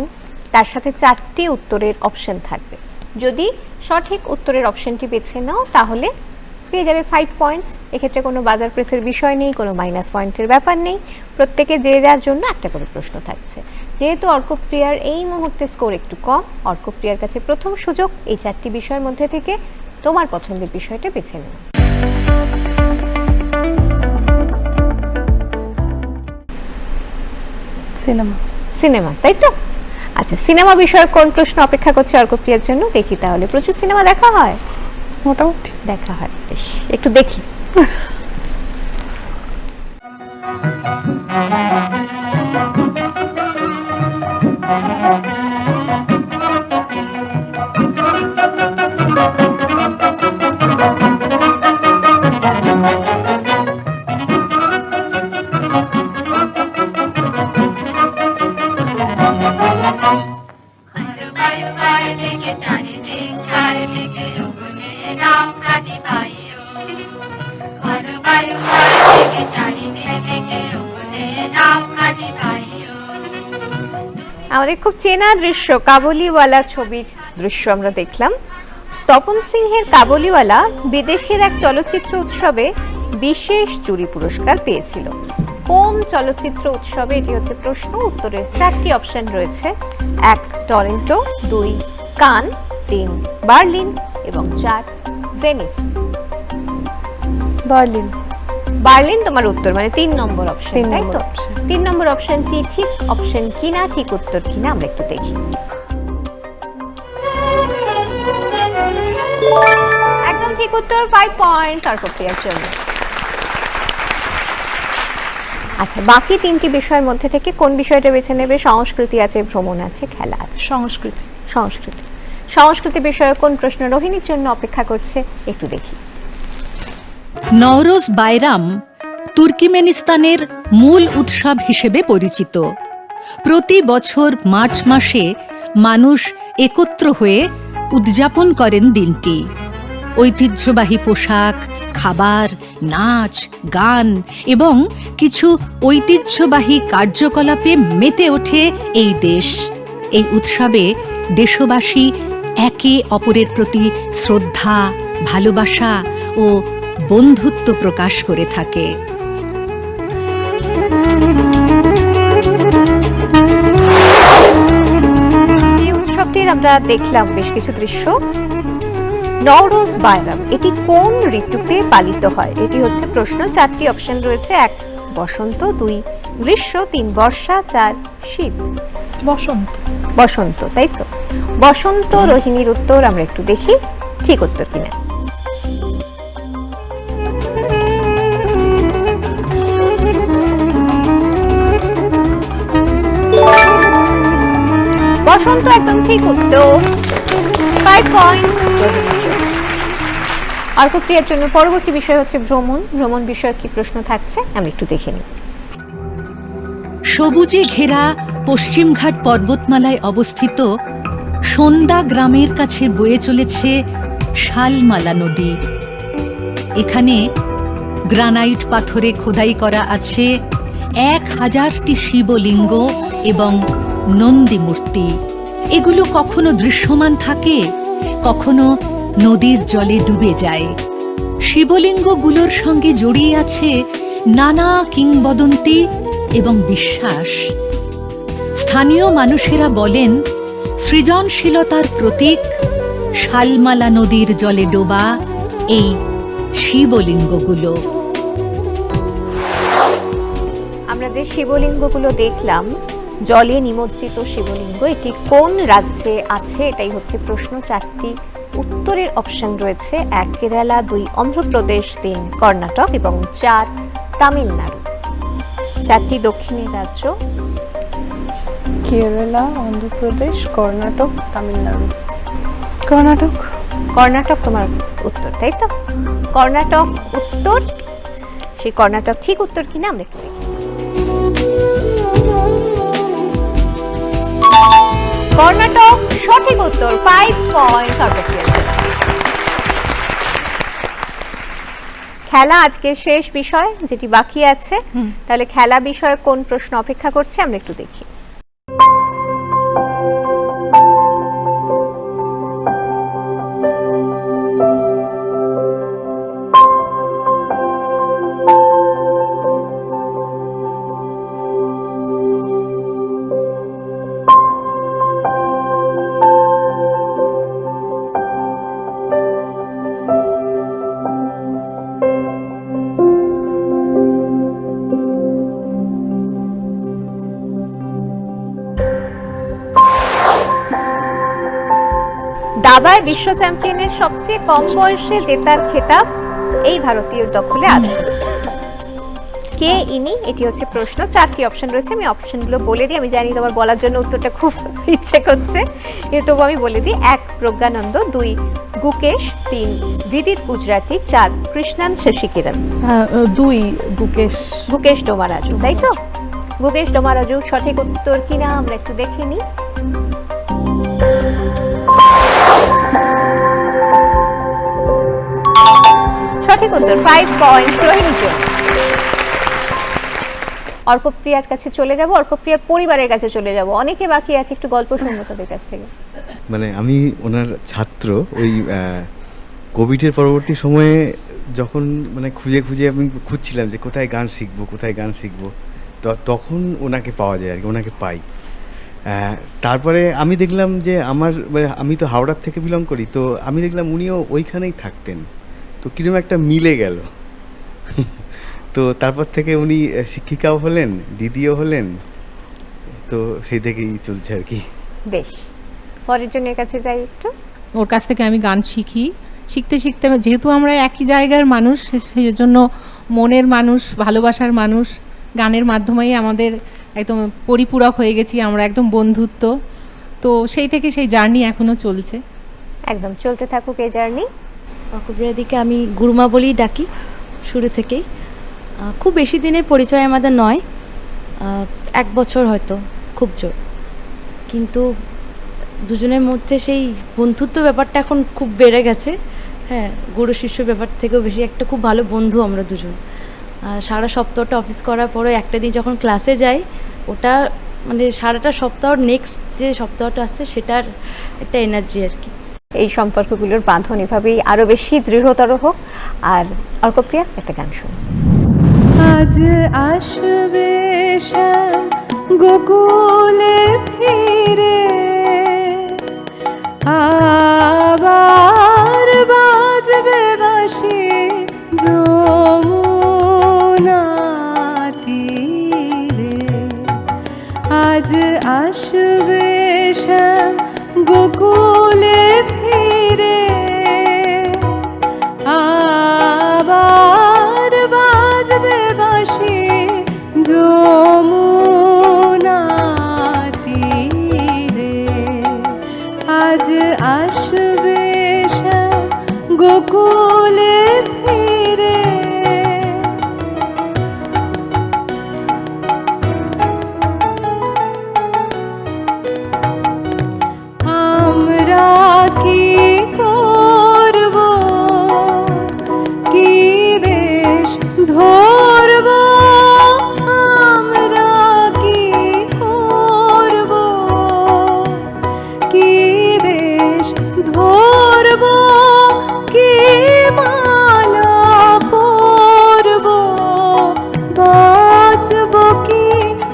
তার সাথে চারটি উত্তরের অপশন থাকবে। যদি সঠিক উত্তরের অপশনটি বেছে নাও তাহলে পেয়ে যাবে 5 পয়েন্টস। এক্ষেত্রে কোনো বাজার প্রেসের বিষয় নেই, কোনো মাইনাস পয়েন্টের ব্যাপার নেই। প্রত্যেকে যে যার জন্য একটা করে প্রশ্ন থাকছে। যেহেতু অর্কপ্রিয়ার এই মুহূর্তে স্কোর একটু কম, অর্কপ্রিয়ার কাছে প্রথম সুযোগ এই চারটি বিষয়ের মধ্যে থেকে তোমার পছন্দের বিষয়টা বেছে নেওয়া। সিনেমা। সিনেমা, তাই তো? আচ্ছা, সিনেমা বিষয়ে কোন প্রশ্ন অপেক্ষা করছে অর্কপ্রিয়ার জন্য? দেখি তাহলে। প্রচুর সিনেমা দেখা হয়? মোটামুটি দেখা হয়। বেশ, একটু দেখি। আমাদের খুব চেনা দৃশ্য, কাবুলিওয়ালা ছবির দৃশ্য আমরা দেখলাম। তপন সিংহের কাবুলিওয়ালা বিদেশের এক চলচ্চিত্র উৎসবে বিশেষ জুরি পুরস্কার পেয়েছিল। কোন চলচ্চিত্র উৎসবে? এটি হচ্ছে প্রশ্ন। উত্তরের 4টি অপশন রয়েছে: 1 টরন্টো, 2 কান, 3 বার্লিন এবং 4 ভেনিস। বার্লিন। বার্লিন তোমার উত্তর, মানে 3 নম্বর অপশন, 3 তাই তো? নম্বর option। 3 নম্বর অপশনটি ঠিক অপশন কিনা, ঠিক উত্তর কিনা আমরা একটু দেখি। একদম ঠিক উত্তর, 5 পয়েন্ট অর্কপ্রিয়ার জন্য। আচ্ছা, বাকি 3টি বিষয়ের মধ্যে থেকে কোন বিষয়টা বেছে নেবে? সংস্কৃতি আছে, ভ্রমণ আছে, খেলা আছে। সংস্কৃতি। সংস্কৃতি। সংস্কৃতি বিষয়ে কোন প্রশ্ন রোহিণীর জন্য অপেক্ষা করছে একটু দেখি। নওরোজ বাইরাম তুর্কিমেনিস্তানের মূল উৎসব হিসেবে পরিচিত। প্রতি বছর মার্চ মাসে মানুষ একত্র হয়ে উদযাপন করেন দিনটি। ঐতিহ্যবাহী পোশাক, খাবার, নাচ, গান এবং কিছু ঐতিহ্যবাহী কার্যকলাপে মেতে ওঠে এই দেশ। এই উৎসবে দেশবাসী একে অপরের প্রতি শ্রদ্ধা, ভালোবাসা ও বন্ধুত্ব প্রকাশ করে থাকে। যে উৎসবটির আমরা দেখলাম বেশ কিছু দৃশ্য, নওরোজ বাইরাম, এটি কোন ঋতুতে পালিত হয়? এটি হচ্ছে প্রশ্ন। 4টি অপশন রয়েছে: 1 বসন্ত, 2 গ্রীষ্ম, 3 বর্ষা, 4 শীত। বসন্ত। বসন্ত, তাই তো? বসন্ত রোহিণীর উত্তর, আমরা একটু দেখি ঠিক উত্তর কিনা। বসন্ত একদম ঠিক উত্তর, 5 পয়েন্ট। অর্কপ্রিয়ার জন্য পরবর্তী বিষয় হচ্ছে ভ্রমণ। ভ্রমণ বিষয়ে কি প্রশ্ন থাকছে আমরা একটু দেখে নিই। সবুজে ঘেরা পশ্চিমঘাট পর্বতমালায় অবস্থিত সন্ধ্যা গ্রামের কাছে বয়ে চলেছে শালমালা নদী। এখানে গ্রানাইট পাথরে খোদাই করা আছে 1000টি শিবলিঙ্গ এবং নন্দী মূর্তি। এগুলো কখনো দৃশ্যমান থাকে, কখনো নদীর জলে ডুবে যায়। শিবলিঙ্গগুলোর সঙ্গে জড়িয়ে আছে নানা কিংবদন্তি এবং বিশ্বাস। স্থানীয় মানুষেরা বলেন, সৃজনশীলতার প্রতীক শালমালা নদীর জলে ডোবা এই শিবলিঙ্গগুলো। আমরা যে শিবলিঙ্গগুলো দেখলাম, জলে নিমজ্জিত শিবলিঙ্গ, এটি কোন রাজ্যে আছে? এটাই হচ্ছে প্রশ্ন। 4টি উত্তরের অপশন রয়েছে: 1 কেরালা, 2 অন্ধ্রপ্রদেশ, 3 কর্ণাটক এবং 4 তামিলনাড়ু। 4টি দক্ষিণের রাজ্য: কেরালা, অন্ধ্রপ্রদেশ, কর্ণাটক, তামিলনাড়ু। কর্ণাটক। কর্ণাটক তোমার উত্তর, তাই তো? কর্ণাটক উত্তর। সেই কর্ণাটক ঠিক উত্তর কিনা আমরা একটু দেখি। কর্ণাটক সঠিক উত্তর, 5 পয়েন্ট। খেলা আজকের শেষ বিষয়, যেটি বাকি আছে। তাহলে খেলা বিষয়ে কোন প্রশ্ন অপেক্ষা করছে আমরা একটু দেখি। দাবায় বিশ্ব চ্যাম্পিয়নের সবচেয়ে কম বয়সে জেতার খেতাব এই ভারতীয়র দখলে আছে। কে ইনি? এটি হচ্ছে প্রশ্ন। 4টি অপশন রয়েছে, আমি অপশনগুলো বলে দিই। আমি জানি তোমার বলার জন্য উত্তরটা খুব ইচ্ছে করছে, কিন্তু তবু আমি বলে দিই। 1 প্রজ্ঞানন্দ, 2 গুকেশ, 3 বিদিত গুজরাটি, 4 কৃষ্ণান শশিকিরণ। 2 গুকেশ। গুকেশ ডোমারাজু, তাই তো? গুকেশ ডোমারাজু সঠিক উত্তর কিনা আমরা একটু দেখে নিই। সঠিক উত্তর, 5 পয়েন্ট রোহিণীর জন্য। অর্কপ্রিয়ার কাছে চলে যাব, অর্কপ্রিয়ার পরিবারের কাছে চলে যাব। অনেকে বাকি আছে, একটু গল্প শুনবো তাদের কাছ থেকে। মানে আমি ওনার ছাত্র। ওই কোভিডের পরবর্তী সময়ে যখন মানে খুঁজে খুঁজে আমি খুঁজছিলাম যে কোথায় গান শিখবো তখন ওনাকে পাওয়া যায় আর কি, ওনাকে পাই। তারপরে আমি দেখলাম যে আমি তো হাওড়ার থেকে বিলং করি, তো আমি দেখলাম উনিও ওইখানেই থাকতেন, তো কিরকম একটা মিলে গেল। তো তারপর থেকে উনি শিক্ষিকাও হলেন, দিদিও হলেন, তো সেই থেকেই চলছে আর কি। বেশ, পরের জনের কাছে যাই একটু। ওর কাছ থেকে আমি গান শিখতে যেহেতু আমরা একই জায়গার মানুষ, সেই জন্য মনের মানুষ, ভালোবাসার মানুষ, গানের মাধ্যমেই আমাদের একদম পরিপূরক হয়ে গেছি আমরা, একদম বন্ধুত্ব। তো সেই থেকে সেই জার্নি এখনো চলছে, একদম চলতে থাকুক এই জার্নি। অর্কপ্রিয়াদিকে আমি গুরুমা বলেই ডাকি শুরু থেকেই। খুব বেশি দিনের পরিচয় আমাদের নয়, 1 বছর হয়তো খুব জোর, কিন্তু দুজনের মধ্যে সেই বন্ধুত্ব ব্যাপারটা এখন খুব বেড়ে গেছে। হ্যাঁ, গুরু শিষ্য ব্যাপার থেকেও বেশি একটা খুব ভালো বন্ধু আমরা দুজন। সারা সপ্তাহটা অফিস করার পরে একটা দিন যখন ক্লাসে যাই, ওটা মানে সারাটা সপ্তাহ নেক্সট যে সপ্তাহটা আসছে সেটার একটা এনার্জি আর কি। এই সম্পর্কগুলোর বাঁধন এভাবেই আরো বেশি দৃঢ়তর হোক। আর অর্কপ্রিয়া, একটা গান শুনি। আজ আসবে শ্যাম গোকুলে ফিরে, আবার বাজবে বাঁশি যমুনা তীরে। আজ আসবে শ্যাম গোকুলে ফিরে, আবার বাজবে বাঁশি যমুনা তীরে। আজ আসবে শ্যাম গোকুলে ফিরে। আমরা কি করব, কি বেশ ধরব, আমরা কি করব, কি বেশ ধরব, কি মালা পরব, বাঁচব কি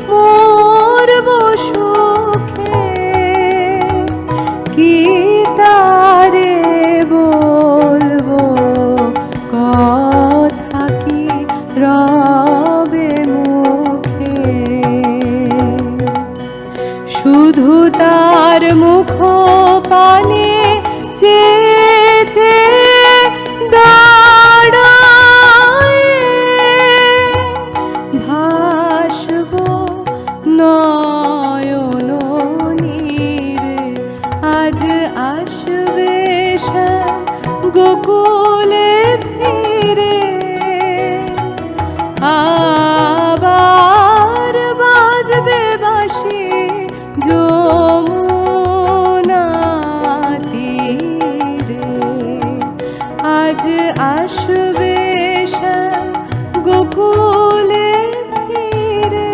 মরব সুখে, কি তারে বলবো কথা, কি রবে মুখে। শুধু তার মুখ পানে চেয়ে দাঁড়ায়, ভাসব নয়ন নীরে। আজ আসবে শ্যাম গোকুলে ফিরে, আবার বাজবে বাঁশি যমুনা তীরে। আজ আসবে শ্যাম গোকুলে ফিরে।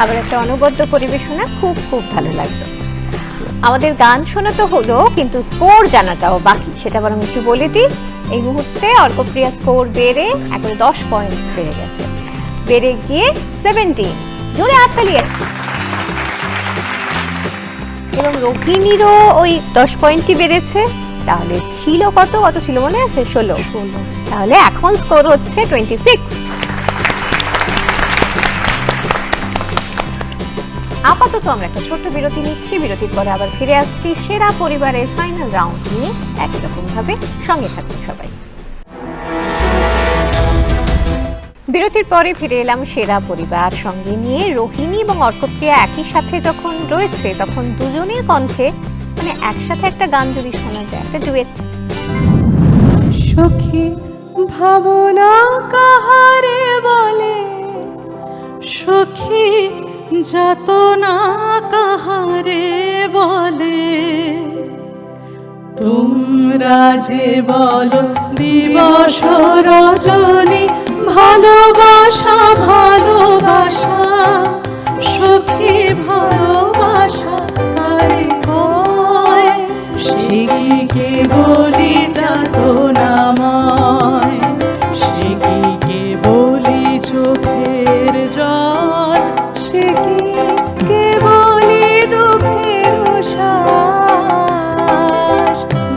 আবার একটা অনবদ্য পরিবেশনা, খুব খুব ভালো লাগলো। আমাদের গান শোনা তো হলো, কিন্তু স্কোর জানাটাও বাকি, সেটা বরং একটু বলে দিই। এই মুহূর্তে অর্কপ্রিয়া স্কোর বেড়ে একবারে 10 পয়েন্ট বেড়ে গেছে, বেড়ে গিয়ে 17। জোরে হাততালি। এবং রোহিণীরও ওই 10 পয়েন্টই বেড়েছে। তাহলে ছিল কত ছিল মনে আছে? 16। তাহলে এখন স্কোর হচ্ছে 26। আপাতত আমরা একটা ছোট্ট বিরতি নিচ্ছি, বিরতির পরে আবার ফিরে আসছি সেরা পরিবারের ফাইনাল রাউন্ড নিয়ে। একই রকম ভাবে সঙ্গে থাকুন সবাই। বিরতির পরে ফিরে এলাম সেরা পরিবার সঙ্গে নিয়ে। রোহিণী এবং অর্কপ্রিয়া একই সাথে যখন রয়েছে, তখন দুজনের কণ্ঠে মানে একসাথে একটা গান যদি শোনা যায়, একটা ডুয়েট। সখী ভাবনা কাহারে বলে, সখী যাতনা কাহারে বলে, তোমরা যে বলো দিবস রজনী, ভালোবাসা ভালোবাসা, সখী ভালোবাসা কারে বলে। সে কি কেবলি যাতনাময়, সে কি কেবলি চোখের জল, সে কি কেবলি দুঃখের শ্বাস,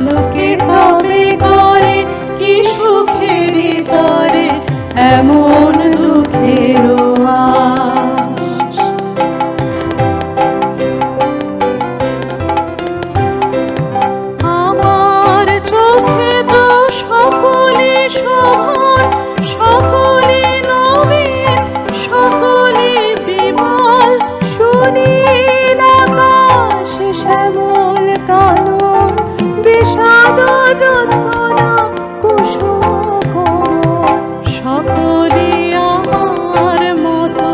লোকে তবে করে কি সুখের তরে এমন দুঃখের আশ। আমার চোখে তো সকলে শোভন, সকলে নবীন, সকলে বিমল, সুনীল আকাশ শ্যামল কানন, বিষাদ জোছনা কুসুম কোমল, সকলে আমার মতো,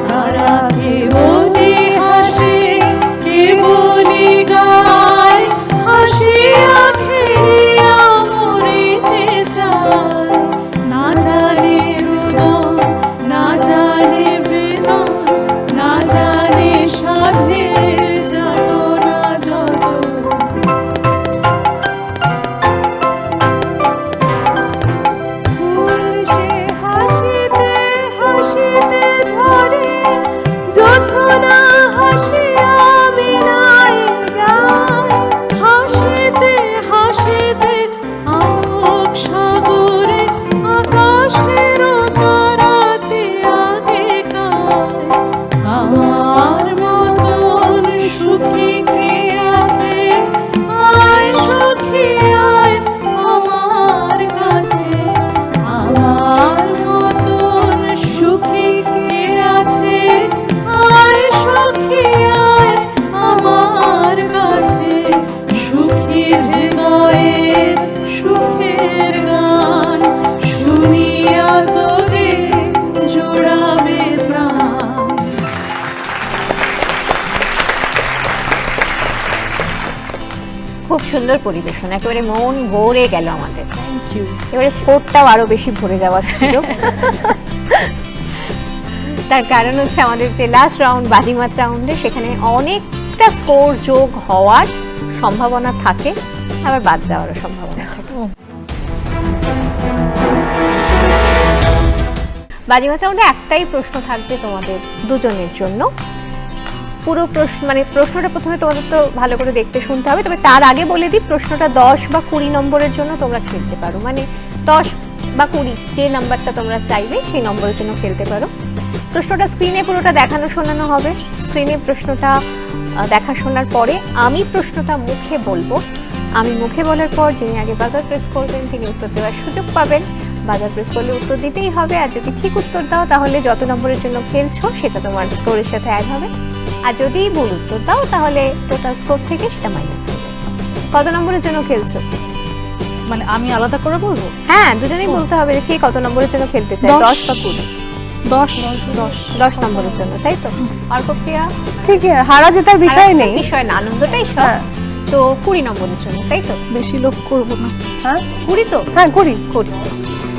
তারা কেবলি হাসে কেবলি গায়, হাসিয়া খেলিয়া মরিতে চায়, না জানে রোদন, না জানে বেদন, না জানে সাধের যাতনা যত। ফুল সে হাসিতে হাসিতে ঝরে, জোছনা হাসিয়া মিলায় যায়, হাসিতে হাসিতে আলোক সাগরে আকাশের তারাতে আগে গায়। আমার মতন সুখী কে আছে, আয় সখী আয় আমার কাছে, আমার মতন সুখী কে আছে, আয় সখী আয় আমার কাছে, সুখী হৃদয়ের সুখের গান শুনিয়া তোদের জোড়াবে প্রাণ। খুব সুন্দর পরিবেশন, একেবারে মন ভরে গেল আমাদের। এবারে স্কোরটাও আরো বেশি ভরে যাওয়ার সুযোগ। তার কারণ হচ্ছে আমাদের যে লাস্ট রাউন্ড বাজিমাত রাউন্ডে, সেখানে অনেকটা স্কোর যোগ হওয়ার সম্ভাবনা থাকে, আবার বাদ যাওয়ারও সম্ভাবনা থাকে। বাজিমাত রাউন্ডে একটাই প্রশ্ন থাকবে তোমাদের দুজনের জন্য। পুরো প্রশ্ন মানে প্রশ্নটা প্রথমে তোমাদের তো ভালো করে দেখতে শুনতে হবে, তবে তার আগে বলে দিই প্রশ্নটা 10 বা 20 নম্বরের জন্য তোমরা খেলতে পারো, মানে 10 বা 20 যে নাম্বারটা তোমরা চাইবে সেই নম্বরের জন্য খেলতে পারো। প্রশ্নটা স্ক্রিনে পুরোটা দেখানো শোনানো হবে। স্ক্রিনে প্রশ্নটা দেখা শোনার পরে আমি প্রশ্নটা মুখে বলবো, আমি মুখে বলার পর যিনি আগে বাজার প্রেস করবেন তিনি উত্তর দেওয়ার সুযোগ পাবেন। বাজার প্রেস করলে উত্তর দিতেই হবে, আর যদি ঠিক উত্তর দাও তাহলে যত নম্বরের জন্য খেলছো সেটা তোমার স্কোরের সাথে অ্যাড হবে, আর যদি ভুল উত্তর দাও তাহলে টোটাল স্কোর থেকে সেটা মাইনাস হবে। কত নম্বরের জন্য খেলছো? মানে আমি আলাদা করে বলবো? হ্যাঁ, দুজনেই বলতে হবে যে কে কত নম্বরের জন্য খেলতে চায়। 10 বা 20? 10 নম্বরের জন্য, তাই তো? অর্কপ্রিয়া? ঠিক আছে, হারা জেতার বিষয় নেই, বিষয় না, আনন্দটাই সব। তো 20 নম্বরের জন্য, তাই তো? বেশি লোভ করবো না। হ্যাঁ 20 তো? হ্যাঁ 20।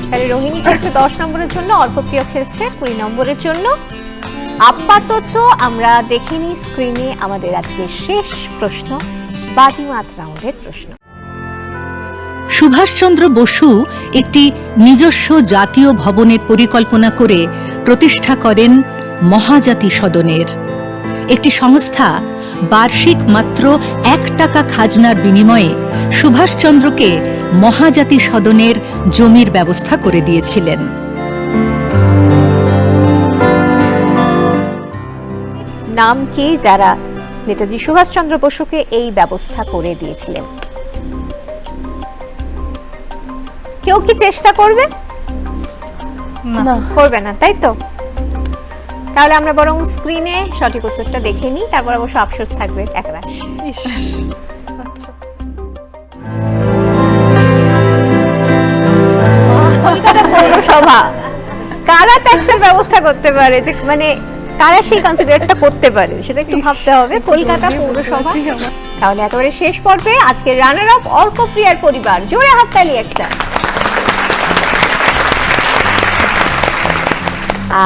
তাহলে রোহিণী খেলছে 10 নম্বরের জন্য, অর্কপ্রিয়া খেলছে 20 নম্বরের জন্য। আপাতত আমরা দেখিনি স্ক্রিনে আমাদের আজকে শেষ প্রশ্ন, বাজিমাত রাউন্ডের প্রশ্ন। সুভাষচন্দ্র বসু একটি নিজস্ব জাতীয় ভবনের পরিকল্পনা করে প্রতিষ্ঠা করেন মহাজাতি সদনের। একটি সংস্থা বার্ষিক মাত্র 1 টাকা খাজনার বিনিময়ে সুভাষচন্দ্রকে মহাজাতি সদনের জমির ব্যবস্থা করে দিয়েছিলেন। নাম কি যারা নেতাজি সুভাষচন্দ্র বসুকে এই ব্যবস্থা করে দিয়েছিলেন? কেউ কি চেষ্টা করবে? না, করবে না, তাই তো? তাহলে আমরা বরং স্ক্রিনে সঠিক উত্তরটা দেখে নিই, তারপর অবশ্য আফসোস থাকবে একরাশ। কলকাতা পৌরসভা কারা ট্যাক্সের ব্যবস্থা করতে পারে, মানে কারা সেই কনসিডারেটটা করতে পারে সেটা একটু ভাবতে হবে। কলকাতা পৌরসভা। তাহলে একেবারে শেষ পর্বে আজকের রানার আপ অর্কপ্রিয়ার পরিবার, জোরে হাততালি একটা।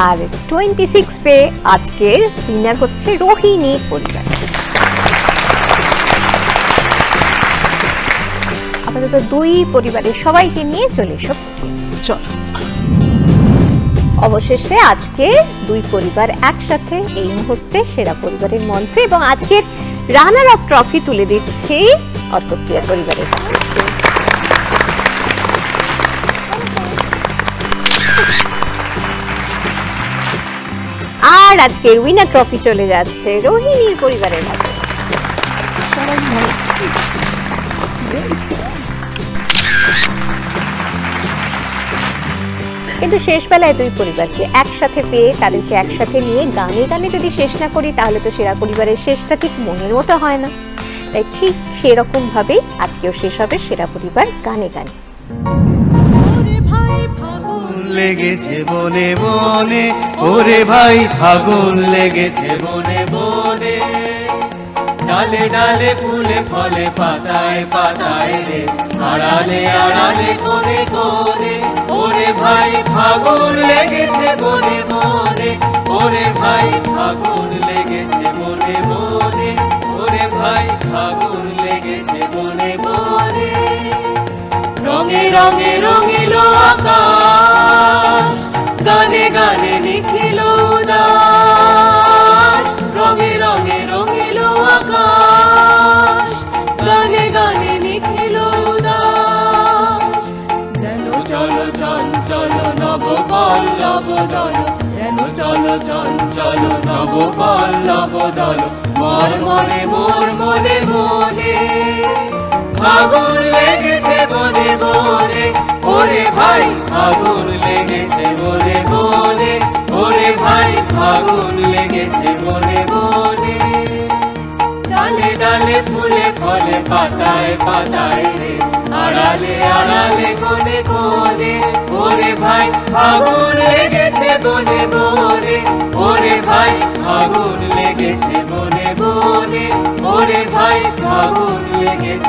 আর 26 পেয়ে আজকের উইনার হচ্ছে রোহিণী পরিবার। আপাতত দুই পরিবারের সবাইকে নিয়ে চলে এসো। চল। অবশেষে আজকে দুই পরিবার একসাথে এই মুহূর্তে সেরা পরিবারের মঞ্চে, এবং আজকের রানার আপ ট্রফি তুলে দিচ্ছি অর্কপ্রিয়া পরিবারের কাছে। আর আজকের উইনার ট্রফি চলে যাচ্ছে রোহিণীর পরিবারের হাতে। কিন্তু শেষ বেলায় দুই পরিবারকে একসাথে পেয়ে তাদেরকে একসাথে নিয়ে গানে গানে যদি শেষ না করি তাহলে তো সেরা পরিবারের শেষটা ঠিক মনের মতো হয় না। তাই ঠিক সেরকম ভাবেই আজকেও শেষ হবে সেরা পরিবার গানে গানে। লেগেছে বনে বনে, ওরে ভাই ফাগুন লেগেছে বনে বনে, ডালে ডালে ফুলে ফলে পাতায় পাতায় রে, আড়ালে আড়ালে কোণে কোণে, ওরে ভাই ফাগুন লেগেছে বনে বনে, ওরে ভাই ফাগুন লেগেছে বনে বনে, ওরে ভাই ফাগুন লেগেছে বনে বনে। রঙে রঙে রঙিলো আকাশ, গানে গানে নিখিল উদাস, রঙে রঙে রঙিলো আকাশ, গানে গানে নিখিল উদাস। যেন চলো চঞ্চল নব পল্লব দল, যেন চলো চঞ্চল নব পল্লব দল, মর মরে মোর মনে মনে, ফাগুন লেগেছে বনে বনে, ওরে ভাই ফাগুন লেগেছে বনে বনে, ওরে ভাই ফাগুন লেগেছে বনে বনে। ডালে ডালে ফুলে ফলে পাতায় পাতায় রে, আড়ালে আড়ালে কোণে কোণে, ওরে ভাই ফাগুন লেগেছে বনে বনে, ওরে ভাই ফাগুন লেগেছে বনে বনে, ওরে ভাই ফাগুন লেগেছে